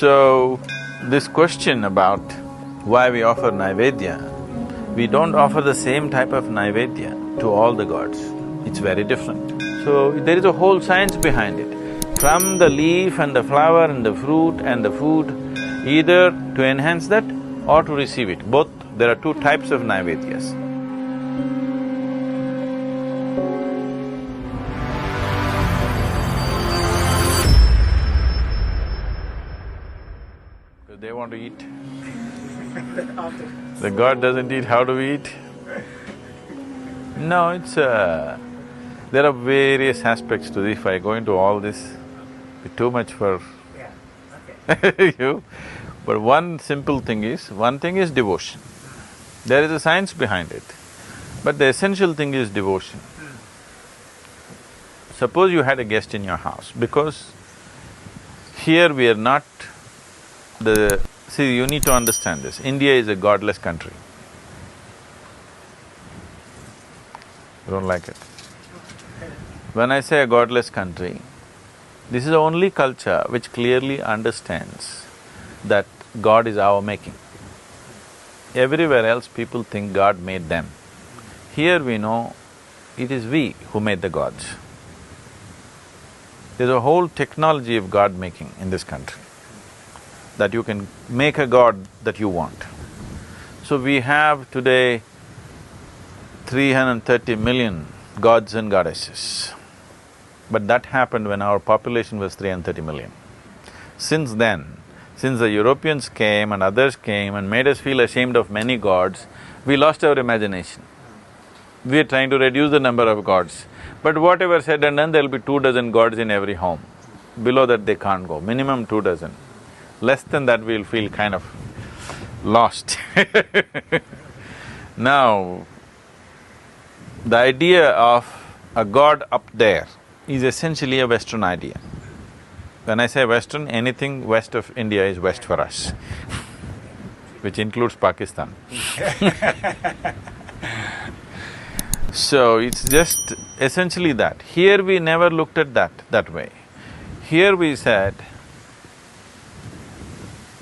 So, this question about why we offer Naivedya, we don't offer the same type of Naivedya to all the gods, it's very different. So, there is a whole science behind it. From the leaf and the flower and the fruit and the food, either to enhance that or to receive it, both. There are two types of Naivedyas. They want to eat. The god doesn't eat, how do we eat? No, there are various aspects to this. If I go into all this, it'd be too much for you. But one simple thing is devotion. There is a science behind it, but the essential thing is devotion. Suppose you had a guest in your house, because here we are not see, you need to understand this, India is a godless country. You don't like it? When I say a godless country, this is the only culture which clearly understands that God is our making. Everywhere else people think God made them. Here we know it is we who made the gods. There's a whole technology of God making in this country, that you can make a god that you want. So we have today 330 million gods and goddesses. But that happened when our population was 330 million. Since then, since the Europeans came and others came and made us feel ashamed of many gods, we lost our imagination. We are trying to reduce the number of gods. But whatever said and done, there'll be 2 dozen gods in every home. Below that they can't go, minimum 2 dozen. Less than that we'll feel kind of lost Now, the idea of a god up there is essentially a Western idea. When I say Western, anything west of India is west for us which includes Pakistan So, it's just essentially that. Here we never looked at that way. Here we said,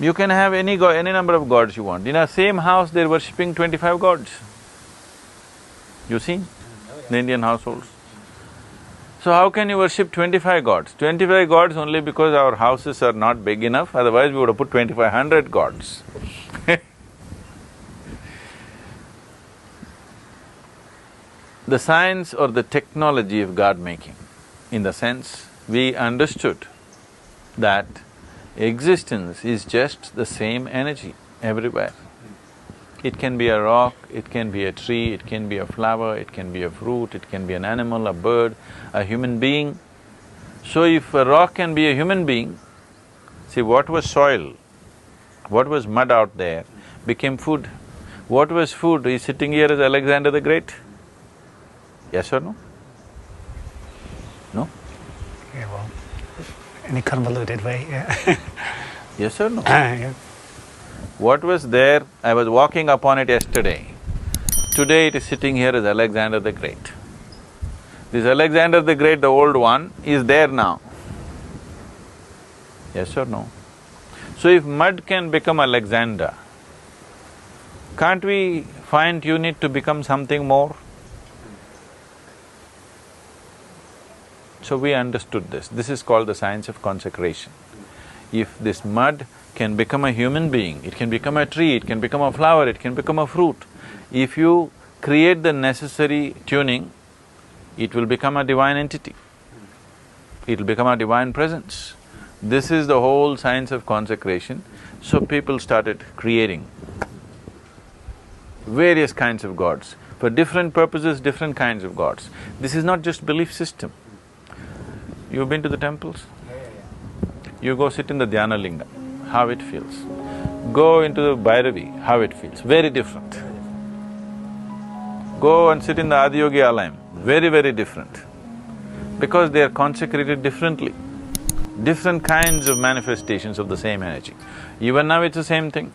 you can have any number of gods you want. In a same house, they're worshipping 25 gods. You see, the Indian households. So how can you worship 25 gods? 25 gods only because our houses are not big enough, otherwise we would have put 2,500 gods The science or the technology of God making, in the sense we understood that existence is just the same energy everywhere. It can be a rock, it can be a tree, it can be a flower, it can be a fruit, it can be an animal, a bird, a human being. So if a rock can be a human being, see what was soil, what was mud out there became food. What was food is sitting here as Alexander the Great. Yes or no? No? Yeah, well, in a convoluted way, yeah. Yes or no? Yeah. What was there, I was walking upon it yesterday. Today it is sitting here as Alexander the Great. This Alexander the Great, the old one, is there now. Yes or no? So if mud can become Alexander, can't we fine-tune it to become something more? So we understood this. This is called the science of consecration. If this mud can become a human being, it can become a tree, it can become a flower, it can become a fruit. If you create the necessary tuning, it will become a divine entity. It will become a divine presence. This is the whole science of consecration. So people started creating various kinds of gods. For different purposes, different kinds of gods. This is not just belief system. You've been to the temples? You go sit in the Dhyana Linga, how it feels. Go into the Bhairavi, how it feels, very different. Go and sit in the Adiyogi Alayam, very, very different. Because they are consecrated differently. Different kinds of manifestations of the same energy. Even now it's the same thing.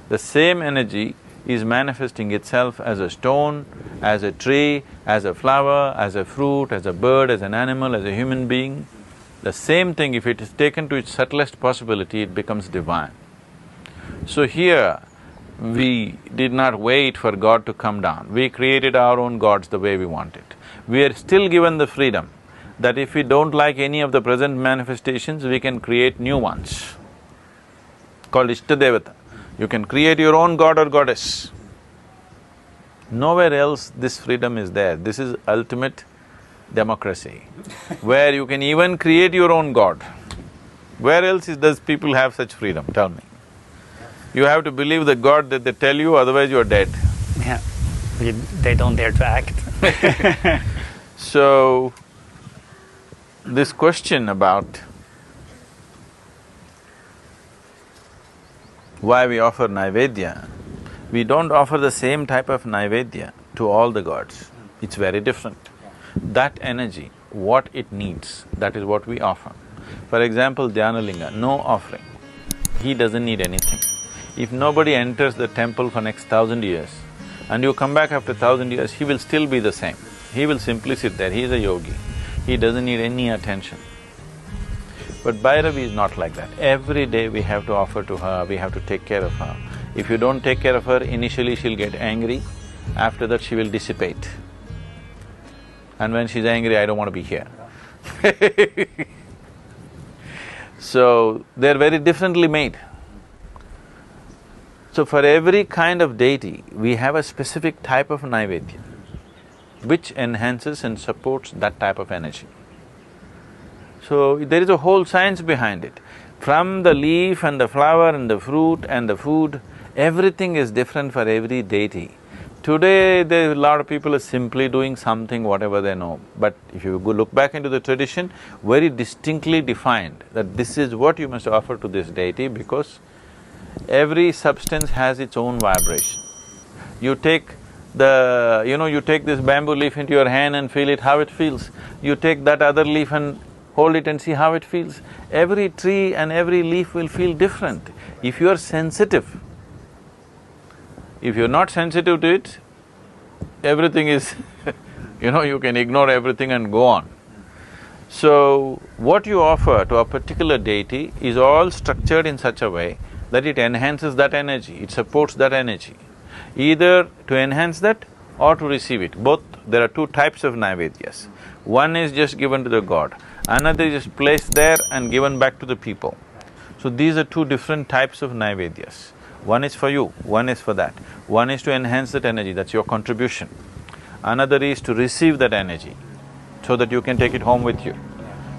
The same energy is manifesting itself as a stone, as a tree, as a flower, as a fruit, as a bird, as an animal, as a human being. The same thing, if it is taken to its subtlest possibility, it becomes divine. So here, we did not wait for God to come down. We created our own gods the way we want it. We are still given the freedom that if we don't like any of the present manifestations, we can create new ones, called Ishtadevata. You can create your own god or goddess. Nowhere else this freedom is there. This is ultimate democracy, where you can even create your own god. Where else does people have such freedom, tell me? You have to believe the god that they tell you, otherwise you are dead. Yeah, they don't dare to act. So, this question about why we offer Naivedya, we don't offer the same type of Naivedya to all the gods. It's very different. That energy, what it needs, that is what we offer. For example, Dhyanalinga, no offering. He doesn't need anything. If nobody enters the temple for next 1,000 years and you come back after 1,000 years, he will still be the same. He will simply sit there, he is a yogi. He doesn't need any attention. But Bhairavi is not like that. Every day we have to offer to her, we have to take care of her. If you don't take care of her, initially she'll get angry, after that she will dissipate. And when she's angry, I don't want to be here. So, they're very differently made. So for every kind of deity, we have a specific type of Naivedya, which enhances and supports that type of energy. So there is a whole science behind it. From the leaf and the flower and the fruit and the food, everything is different for every deity. Today, there a lot of people are simply doing something, whatever they know. But if you go look back into the tradition, very distinctly defined that this is what you must offer to this deity, because every substance has its own vibration. You take you take this bamboo leaf into your hand and feel it, how it feels. You take that other leaf and hold it and see how it feels. Every tree and every leaf will feel different. If you are sensitive, if you're not sensitive to it, everything is you can ignore everything and go on. So, what you offer to a particular deity is all structured in such a way that it enhances that energy, it supports that energy. Either to enhance that or to receive it. Both, there are two types of Naivedyas. One is just given to the god, another is just placed there and given back to the people. So these are two different types of Naivedyas. One is for you, one is for that. One is to enhance that energy, that's your contribution. Another is to receive that energy so that you can take it home with you.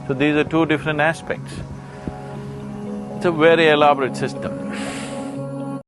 So these are two different aspects. It's a very elaborate system.